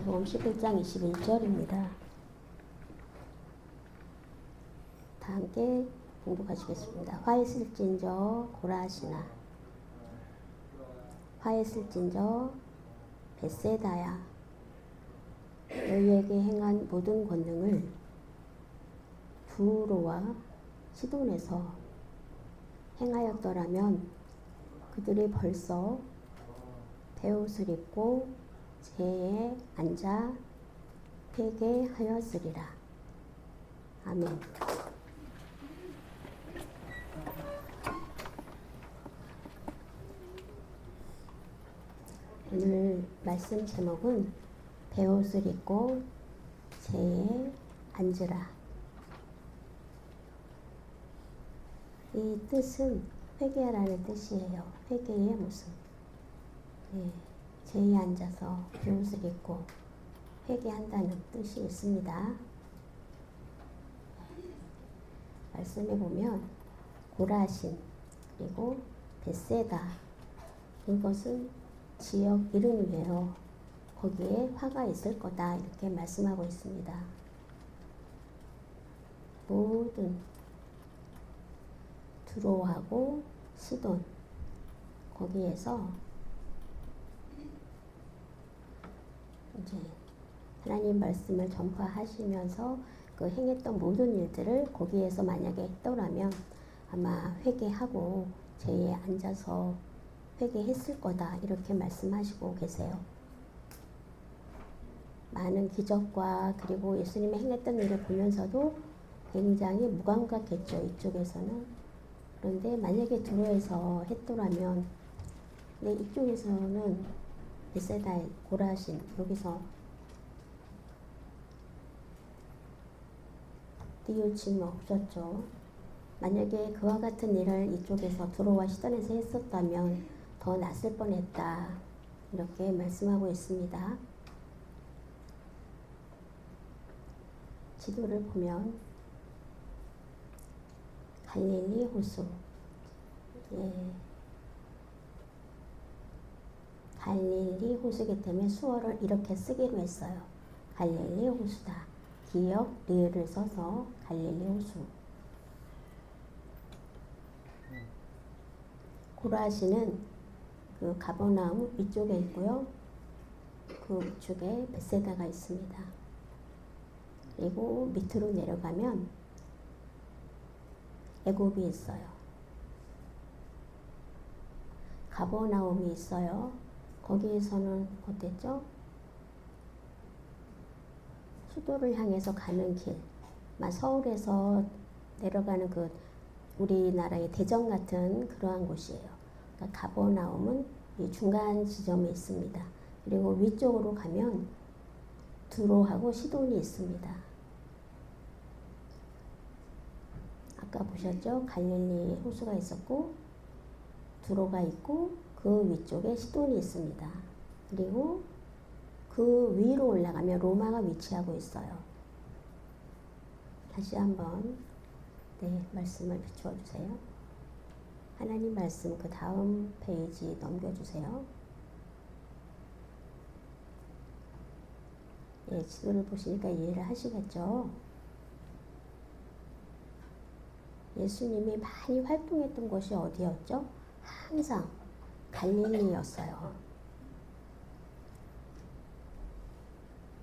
마태복음 11장 21절입니다. 다 함께 봉독하시겠습니다. 화 있을진저 고라시나 화 있을진저 벳세다야 너희에게 행한 모든 권능을 두로와 시돈에서 행하였더라면 그들이 벌써 베옷을 입고 재에 앉아 회개하였으리라. 아멘. 오늘 말씀 제목은 베옷을 입고 재에 앉으라. 이 뜻은 회개라는 뜻이에요. 회개의 모습. 네, 재에 앉아서 베옷을 입고 회개한다는 뜻이 있습니다. 말씀해 보면 고라신 그리고 벳세다 이것은 지역 이름이에요. 거기에 화가 있을 거다 이렇게 말씀하고 있습니다. 모든 두로하고 시돈 거기에서 이제 하나님 말씀을 전파하시면서 그 행했던 모든 일들을 거기에서 만약에 했더라면 아마 회개하고 제에 앉아서 회개했을 거다 이렇게 말씀하시고 계세요. 많은 기적과 그리고 예수님이 행했던 일을 보면서도 굉장히 무감각했죠. 이쪽에서는. 그런데 만약에 두로에서 했더라면 근데 이쪽에서는 벳세다의 고라신 여기서 뉘우침이 없었죠. 만약에 그와 같은 일을 이쪽에서 두로와 시돈에서 했었다면 더 낫을 뻔했다 이렇게 말씀하고 있습니다. 지도를 보면 갈릴리 호수, 갈릴리 호수이기 때문에 수어를 이렇게 쓰기로 했어요. 갈릴리 호수다. 기역 리을을 써서 갈릴리 호수. 고라시는 그 가버나움 위쪽에 있고요. 그 위쪽에 벳세다가 있습니다. 그리고 밑으로 내려가면 애굽이 있어요. 가버나움이 있어요. 거기에서는 어땠죠? 수도를 향해서 가는 길, 서울에서 내려가는 그 우리나라의 대전 같은 그러한 곳이에요. 그러니까 가버나움은 이 중간 지점에 있습니다. 그리고 위쪽으로 가면 두로하고 시돈이 있습니다. 아까 보셨죠? 갈릴리 호수가 있었고 두로가 있고 그 위쪽에 시돈이 있습니다. 그리고 그 위로 올라가면 로마가 위치하고 있어요. 다시 한번 말씀을 비추어 주세요. 하나님 말씀 그 다음 페이지 넘겨주세요. 지도를 보시니까 이해를 하시겠죠? 예수님이 많이 활동했던 곳이 어디였죠? 항상 갈릴리였어요.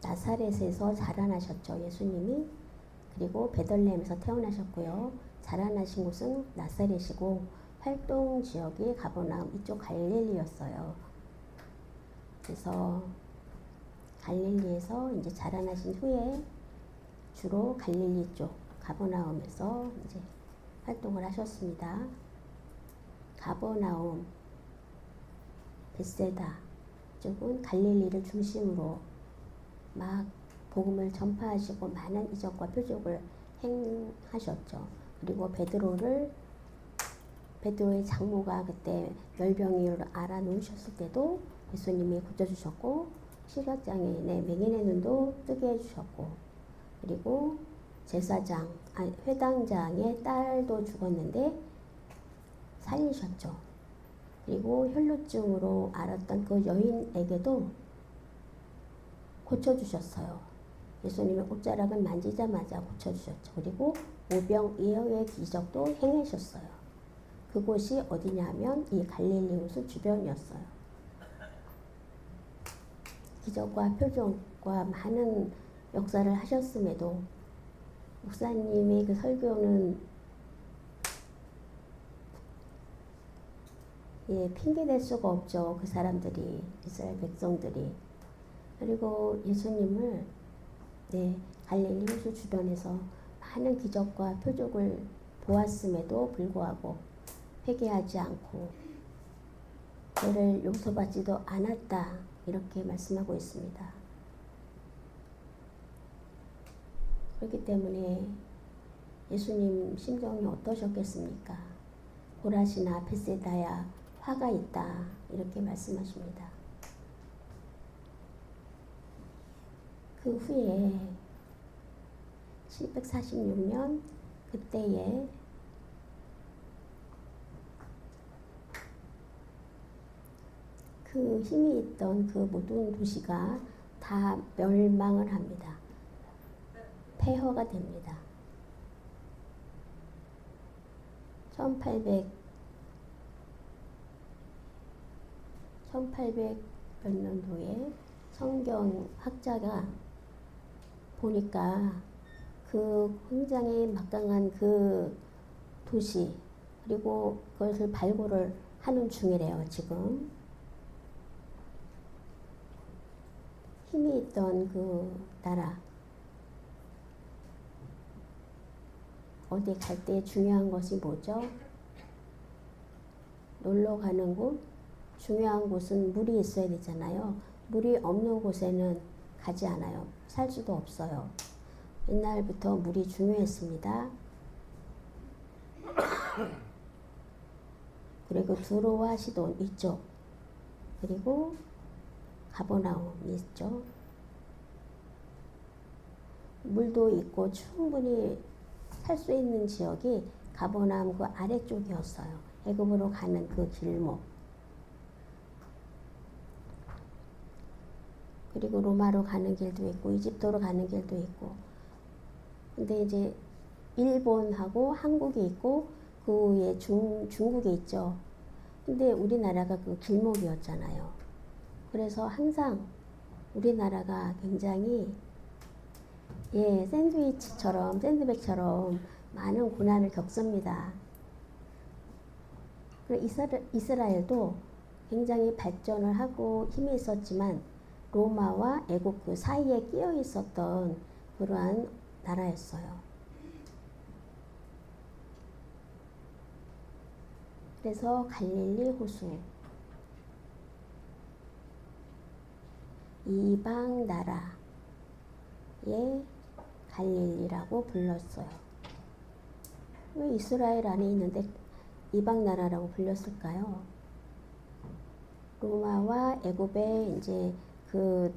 나사렛에서 자라나셨죠, 예수님이. 그리고 베들레헴에서 태어나셨고요. 자라나신 곳은 나사렛이고 활동 지역이 가버나움 이쪽 갈릴리였어요. 그래서 갈릴리에서 이제 자라나신 후에 주로 갈릴리 쪽 가버나움에서 이제 활동을 하셨습니다. 가버나움, 벳세다 쪽은 갈릴리를 중심으로 막 복음을 전파하시고 많은 이적과 표적을 행하셨죠. 그리고 베드로의 장모가 그때 열병을 알아놓으셨을 때도 예수님이 고쳐주셨고 시력장애인의 맹인의 눈도 뜨게 해주셨고 그리고 회당장의 딸도 죽었는데 살리셨죠. 그리고 혈루증으로 앓았던 그 여인에게도 고쳐주셨어요. 예수님의 옷자락을 만지자마자 고쳐주셨죠. 그리고 오병이어의 기적도 행하셨어요. 그곳이 어디냐면 이 갈릴리 호수 주변이었어요. 기적과 표적과 많은 역사를 하셨음에도 목사님의 그 설교는 핑계댈 수가 없죠. 그 사람들이, 이스라엘 백성들이. 그리고 예수님을 갈릴리 호수 주변에서 많은 기적과 표적을 보았음에도 불구하고 회개하지 않고 죄를 용서받지도 않았다, 이렇게 말씀하고 있습니다. 그렇기 때문에 예수님 심정이 어떠셨겠습니까? 고라시나 벳세다야 화가 있다, 이렇게 말씀하십니다. 그 후에 746년 그때에 그 힘이 있던 그 모든 도시가 다 멸망을 합니다. 폐허가 됩니다. 1800몇 년도에 성경학자가 보니까 그 굉장히 막강한 그 도시, 그리고 그것을 발굴을 하는 중이래요. 지금 힘이 있던 그 나라, 어디 갈 때 중요한 것이 뭐죠? 놀러 가는 곳, 중요한 곳은 물이 있어야 되잖아요. 물이 없는 곳에는 가지 않아요. 살 수도 없어요. 옛날부터 물이 중요했습니다. 그리고 두로와 시돈 이쪽, 그리고 가버나움이 있죠. 물도 있고 충분히 살 수 있는 지역이 가버나움 그 아래쪽이었어요. 애굽으로 가는 그 길목. 그리고 로마로 가는 길도 있고 이집트로 가는 길도 있고. 근데 이제 일본하고 한국이 있고 그 위에 중국이 있죠. 근데 우리나라가 그 길목이었잖아요. 그래서 항상 우리나라가 굉장히 샌드위치처럼, 샌드백처럼 많은 고난을 겪습니다. 그리고 이스라엘도 굉장히 발전을 하고 힘이 있었지만 로마와 애국 그 사이에 끼어 있었던 그러한 나라였어요. 그래서 갈릴리 호수, 이방 나라의 갈릴리라고 불렀어요. 왜 이스라엘 안에 있는데 이방 나라라고 불렸을까요? 로마와 애굽의 이제 그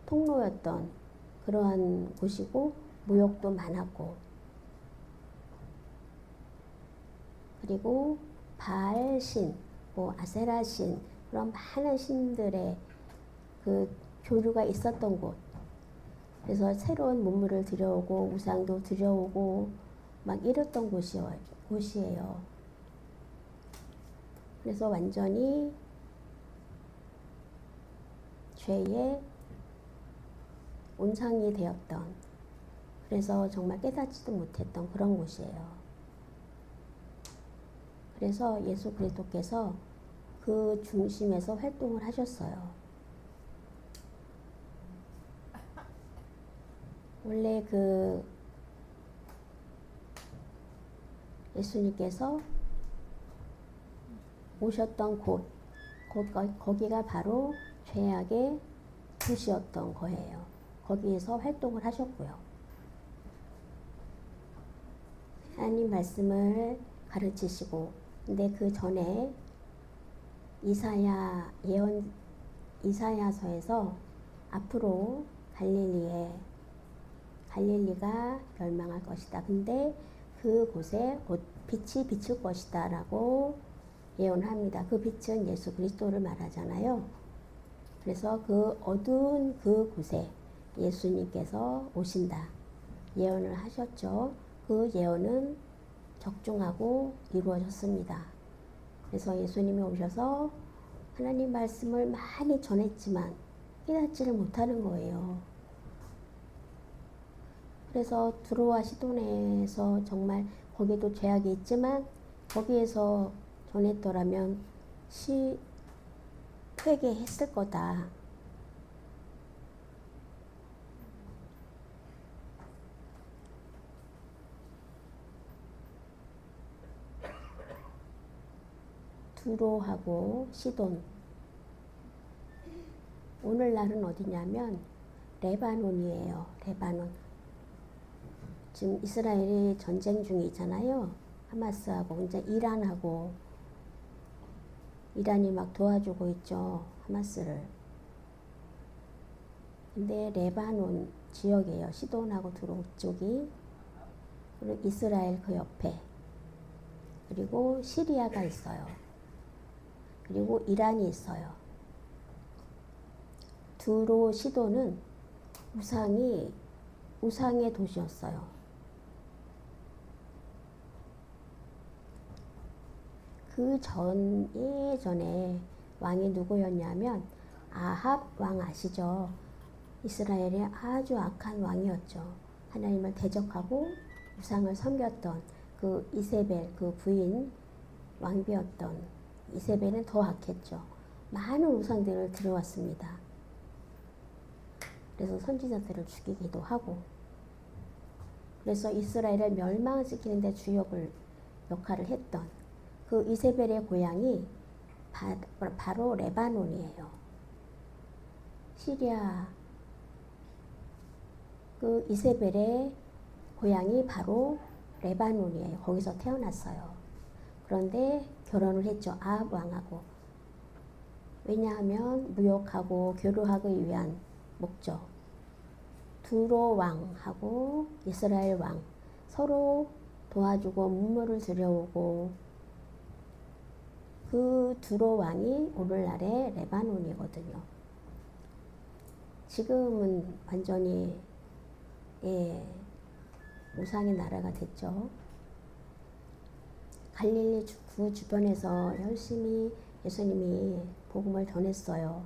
통로였던 그러한 곳이고 무역도 많았고, 그리고 바알신, 아세라신, 그런 많은 신들의 그 교류가 있었던 곳. 그래서 새로운 문물을 들여오고 우상도 들여오고 막 이랬던 곳이에요. 그래서 완전히 죄의 온상이 되었던, 그래서 정말 깨닫지도 못했던 그런 곳이에요. 그래서 예수 그리스도께서 그 중심에서 활동을 하셨어요. 원래 그 예수님께서 오셨던 거기가 바로 죄악의 도시였던 거예요. 거기에서 활동을 하셨고요. 하나님 말씀을 가르치시고, 근데 그 전에 이사야서에서 앞으로 갈릴리가 멸망할 것이다. 근데 그곳에 곧 빛이 비칠 것이다 라고 예언합니다. 그 빛은 예수 그리스도를 말하잖아요. 그래서 그 어두운 그 곳에 예수님께서 오신다 예언을 하셨죠. 그 예언은 적중하고 이루어졌습니다. 그래서 예수님이 오셔서 하나님 말씀을 많이 전했지만 깨닫지를 못하는 거예요. 그래서 두로와 시돈에서 정말 거기도 죄악이 있지만 거기에서 전했더라면 회개했을 거다. 두로하고 시돈 오늘날은 어디냐면 레바논이에요. 레바논. 지금 이스라엘이 전쟁 중이잖아요. 하마스하고 이제 이란하고 이란이 막 도와주고 있죠. 하마스를. 근데 레바논 지역이에요. 시돈하고 두로 쪽이. 그리고 이스라엘 그 옆에. 그리고 시리아가 있어요. 그리고 이란이 있어요. 두로 시돈은 우상의 도시였어요. 그 예전에 왕이 누구였냐면 아합 왕 아시죠? 이스라엘의 아주 악한 왕이었죠. 하나님을 대적하고 우상을 섬겼던 그 이세벨 그 부인 왕비였던 이세벨은 더 악했죠. 많은 우상들을 들여왔습니다. 그래서 선지자들을 죽이기도 하고 그래서 이스라엘을 멸망시키는 데 주역을 역할을 했던 그 이세벨의 고향이 바로 레바논이에요. 시리아 그 이세벨의 고향이 바로 레바논이에요. 거기서 태어났어요. 그런데 결혼을 했죠. 아합 왕하고. 왜냐하면 무역하고 교류하기 위한 목적. 두로 왕하고 이스라엘 왕 서로 도와주고 문물을 들여오고 그 두로 왕이 오늘날의 레바논이거든요. 지금은 완전히 우상의 나라가 됐죠. 갈릴리 그 주변에서 열심히 예수님이 복음을 전했어요.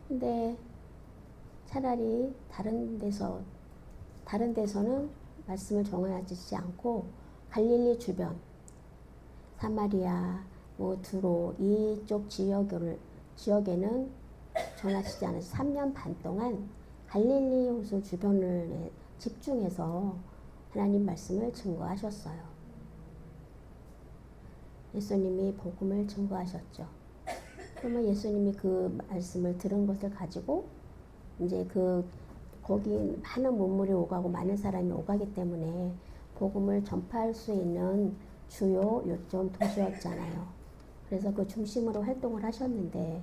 근데 차라리 다른 데서는 말씀을 전하지 않고 갈릴리 주변 사마리아 두로 이쪽 지역에는 전하시지 않아서 3년 반 동안 갈릴리 호수 주변을 집중해서 하나님 말씀을 증거하셨어요. 예수님이 복음을 증거하셨죠. 그러면 예수님이 그 말씀을 들은 것을 가지고 이제 거기 많은 문물이 오가고 많은 사람이 오가기 때문에 복음을 전파할 수 있는 주요 요점 도시였잖아요. 그래서 그 중심으로 활동을 하셨는데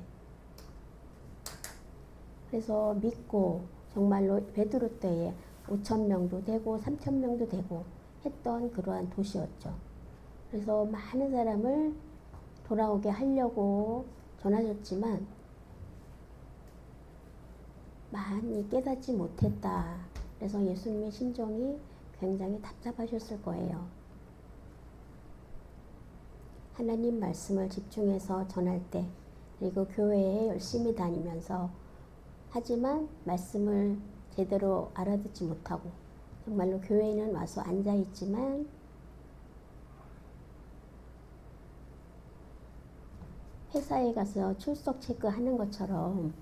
그래서 믿고 정말로 베드로 때에 5,000명도 되고 3,000명도 되고 했던 그러한 도시였죠. 그래서 많은 사람을 돌아오게 하려고 전하셨지만 많이 깨닫지 못했다. 그래서 예수님의 심정이 굉장히 답답하셨을 거예요. 하나님 말씀을 집중해서 전할 때 그리고 교회에 열심히 다니면서 하지만 말씀을 제대로 알아듣지 못하고 정말로 교회에는 와서 앉아있지만 회사에 가서 출석 체크하는 것처럼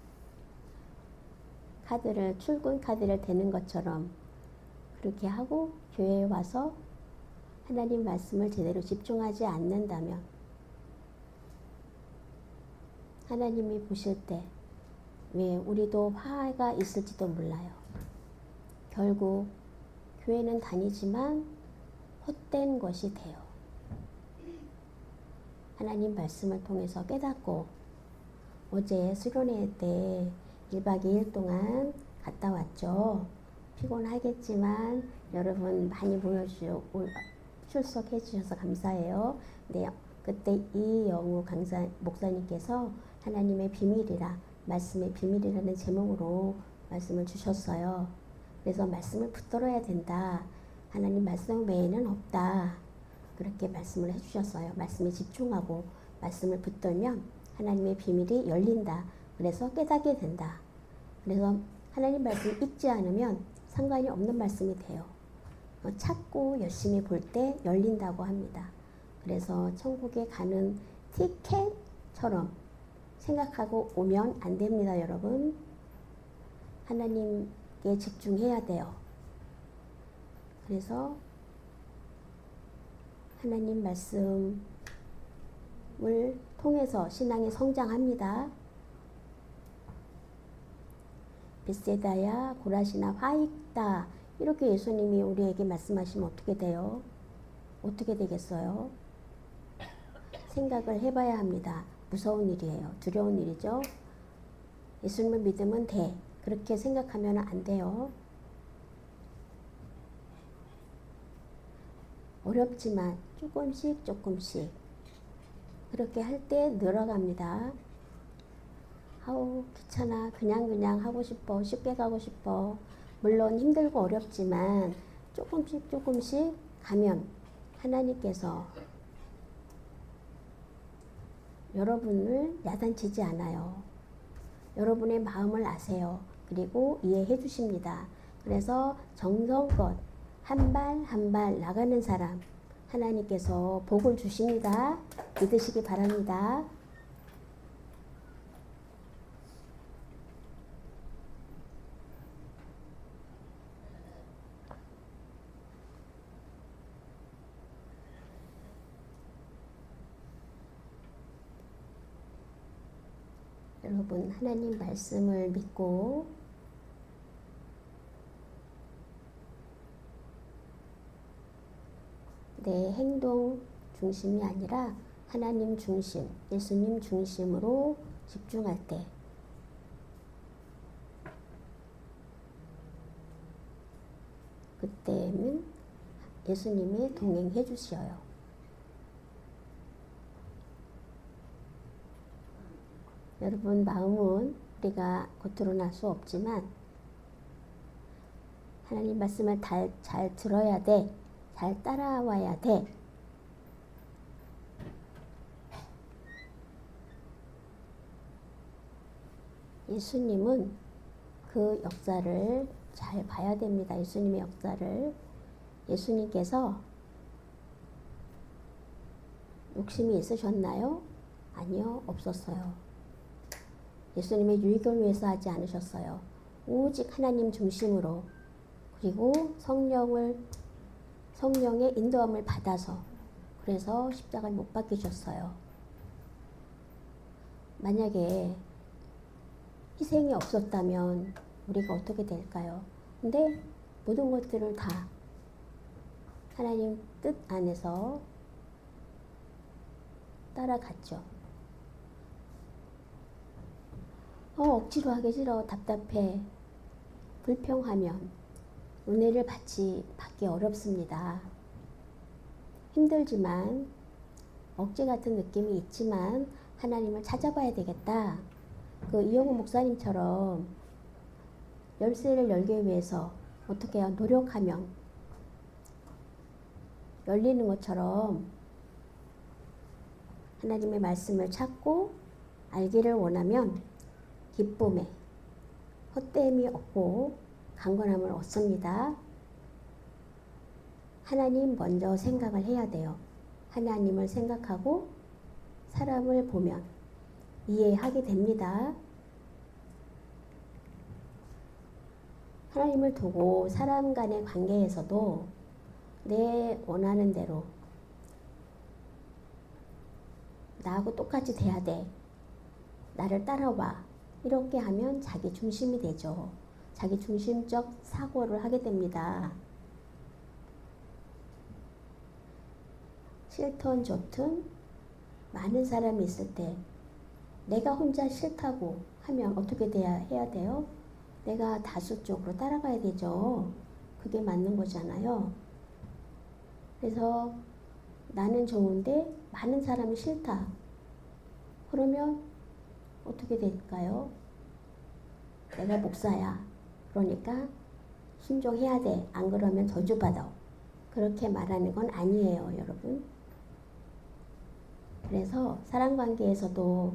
출근 카드를 대는 것처럼 그렇게 하고 교회에 와서 하나님 말씀을 제대로 집중하지 않는다면 하나님이 보실 때 왜 우리도 화가 있을지도 몰라요. 결국 교회는 다니지만 헛된 것이 돼요. 하나님 말씀을 통해서 깨닫고 어제 수련회 때 1박 2일 동안 갔다 왔죠. 피곤하겠지만 여러분 많이 출석해 주셔서 감사해요. 네, 그때 이영우 목사님께서 하나님의 비밀이라, 말씀의 비밀이라는 제목으로 말씀을 주셨어요. 그래서 말씀을 붙들어야 된다. 하나님 말씀 외에는 없다. 그렇게 말씀을 해주셨어요. 말씀에 집중하고 말씀을 붙들면 하나님의 비밀이 열린다. 그래서 깨닫게 된다. 그래서 하나님 말씀 읽지 않으면 상관이 없는 말씀이 돼요. 찾고 열심히 볼 때 열린다고 합니다. 그래서 천국에 가는 티켓처럼 생각하고 오면 안 됩니다, 여러분. 하나님께 집중해야 돼요. 그래서 하나님 말씀을 통해서 신앙이 성장합니다. 베세다야, 고라시나, 화익다. 이렇게 예수님이 우리에게 말씀하시면 어떻게 돼요? 어떻게 되겠어요? 생각을 해봐야 합니다. 무서운 일이에요. 두려운 일이죠. 예수님을 믿으면 돼. 그렇게 생각하면 안 돼요. 어렵지만 조금씩 그렇게 할 때 늘어갑니다. 아우 귀찮아, 그냥 하고 싶어, 쉽게 가고 싶어. 물론 힘들고 어렵지만 조금씩 가면 하나님께서 여러분을 야단치지 않아요. 여러분의 마음을 아세요. 그리고 이해해 주십니다. 그래서 정성껏 한 발 한 발 나가는 사람, 하나님께서 복을 주십니다. 믿으시기 바랍니다. 여러분, 하나님 말씀을 믿고 내 행동 중심이 아니라 하나님 중심, 예수님 중심으로 집중할 때 그때는 예수님이 동행해 주셔요. 여러분 마음은 우리가 겉으로 날 수 없지만 하나님 말씀을 잘 들어야 돼. 잘 따라와야 돼. 예수님은 그 역사를 잘 봐야 됩니다. 예수님의 역사를. 예수님께서 욕심이 있으셨나요? 아니요, 없었어요. 예수님의 유익을 위해서 하지 않으셨어요. 오직 하나님 중심으로, 그리고 성령의 인도함을 받아서, 그래서 십자가를 못 박히셨어요. 만약에 희생이 없었다면 우리가 어떻게 될까요? 근데 모든 것들을 다 하나님 뜻 안에서 따라갔죠. 억지로 하기 싫어, 답답해, 불평하면 은혜를 받기 어렵습니다. 힘들지만 억지 같은 느낌이 있지만 하나님을 찾아봐야 되겠다. 그 이영우 목사님처럼 열쇠를 열기 위해서 어떻게 해요? 노력하면 열리는 것처럼 하나님의 말씀을 찾고 알기를 원하면 기쁨에 헛되임이 없고 강건함을 얻습니다. 하나님 먼저 생각을 해야 돼요. 하나님을 생각하고 사람을 보면 이해하게 됩니다. 하나님을 두고 사람 간의 관계에서도 내 원하는 대로 나하고 똑같이 돼야 돼. 나를 따라와. 이렇게 하면 자기 중심이 되죠. 자기 중심적 사고를 하게 됩니다. 싫든 좋든 많은 사람이 있을 때 내가 혼자 싫다고 하면 어떻게 해야 돼요? 내가 다수 쪽으로 따라가야 되죠. 그게 맞는 거잖아요. 그래서 나는 좋은데 많은 사람이 싫다. 그러면 어떻게 될까요? 내가 목사야. 그러니까 순종해야 돼. 안 그러면 저주받아. 그렇게 말하는 건 아니에요, 여러분. 그래서 사랑관계에서도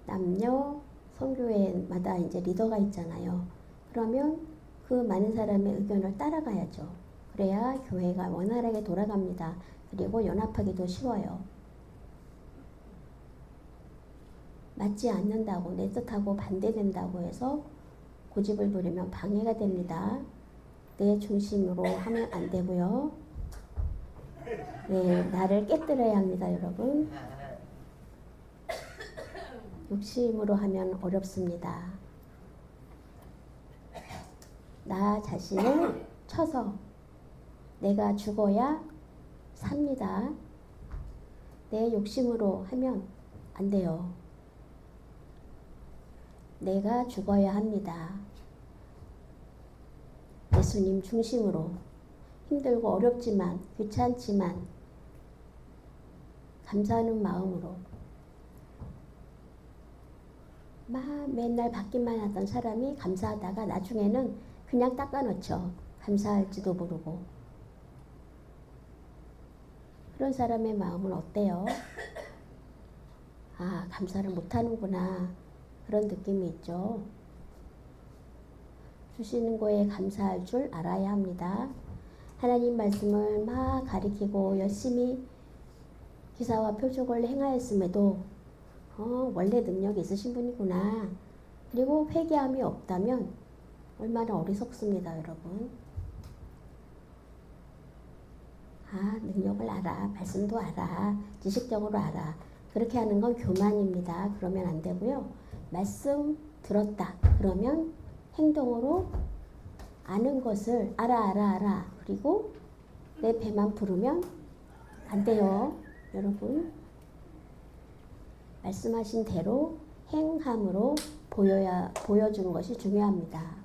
남녀 선교회마다 이제 리더가 있잖아요. 그러면 그 많은 사람의 의견을 따라가야죠. 그래야 교회가 원활하게 돌아갑니다. 그리고 연합하기도 쉬워요. 맞지 않는다고, 내 뜻하고 반대된다고 해서 고집을 부리면 방해가 됩니다. 내 중심으로 하면 안 되고요. 나를 깨뜨려야 합니다, 여러분. 욕심으로 하면 어렵습니다. 나 자신을 쳐서 내가 죽어야 삽니다. 내 욕심으로 하면 안 돼요. 내가 죽어야 합니다. 예수님 중심으로 힘들고 어렵지만 귀찮지만 감사하는 마음으로 맨날 받기만 하던 사람이 감사하다가 나중에는 그냥 닦아놓죠. 감사할지도 모르고. 그런 사람의 마음은 어때요? 아, 감사를 못하는구나. 그런 느낌이 있죠. 주시는 거에 감사할 줄 알아야 합니다. 하나님 말씀을 막 가리키고 열심히 기사와 표적을 행하였음에도 원래 능력이 있으신 분이구나. 그리고 회개함이 없다면 얼마나 어리석습니다, 여러분. 아, 능력을 알아. 말씀도 알아. 지식적으로 알아. 그렇게 하는 건 교만입니다. 그러면 안 되고요. 말씀 들었다. 그러면 행동으로 아는 것을 알아. 그리고 내 배만 부르면 안 돼요, 여러분. 말씀하신 대로 행함으로 보여주는 것이 중요합니다.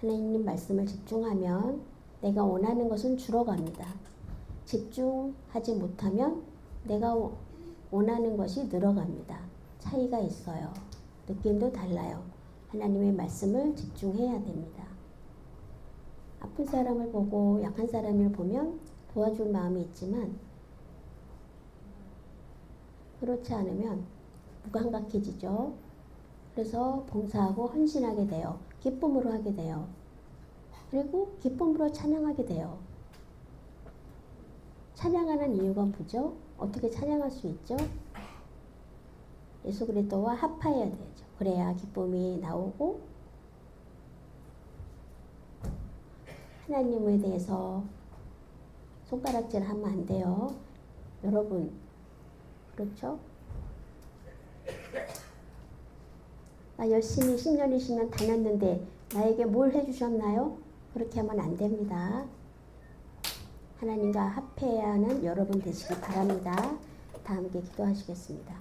하나님 말씀을 집중하면 내가 원하는 것은 줄어갑니다. 집중하지 못하면 내가 원하는 것이 늘어갑니다. 차이가 있어요. 느낌도 달라요. 하나님의 말씀을 집중해야 됩니다. 아픈 사람을 보고 약한 사람을 보면 도와줄 마음이 있지만 그렇지 않으면 무감각해지죠. 그래서 봉사하고 헌신하게 돼요. 기쁨으로 하게 돼요. 그리고 기쁨으로 찬양하게 돼요. 찬양하는 이유가 뭐죠? 어떻게 찬양할 수 있죠? 예수 그리스도와 합하여야 되죠. 그래야 기쁨이 나오고 하나님에 대해서 손가락질 하면 안 돼요. 여러분, 그렇죠? 나 열심히 10년, 20년 다녔는데 나에게 뭘 해주셨나요? 그렇게 하면 안 됩니다. 하나님과 합해야 하는 여러분 되시기 바랍니다. 다 함께 기도하시겠습니다.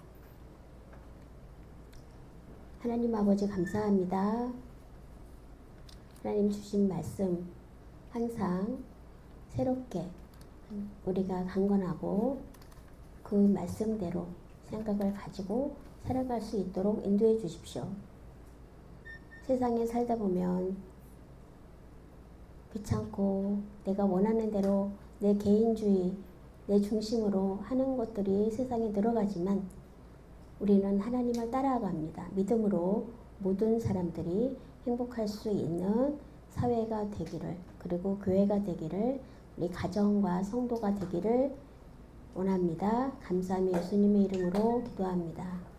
하나님 아버지 감사합니다. 하나님 주신 말씀 항상 새롭게 우리가 강건하고 그 말씀대로 생각을 가지고 살아갈 수 있도록 인도해 주십시오. 세상에 살다 보면 귀찮고 내가 원하는 대로 내 개인주의, 내 중심으로 하는 것들이 세상에 늘어가지만 우리는 하나님을 따라갑니다. 믿음으로 모든 사람들이 행복할 수 있는 사회가 되기를, 그리고 교회가 되기를, 우리 가정과 성도가 되기를 원합니다. 감사하며 예수님의 이름으로 기도합니다.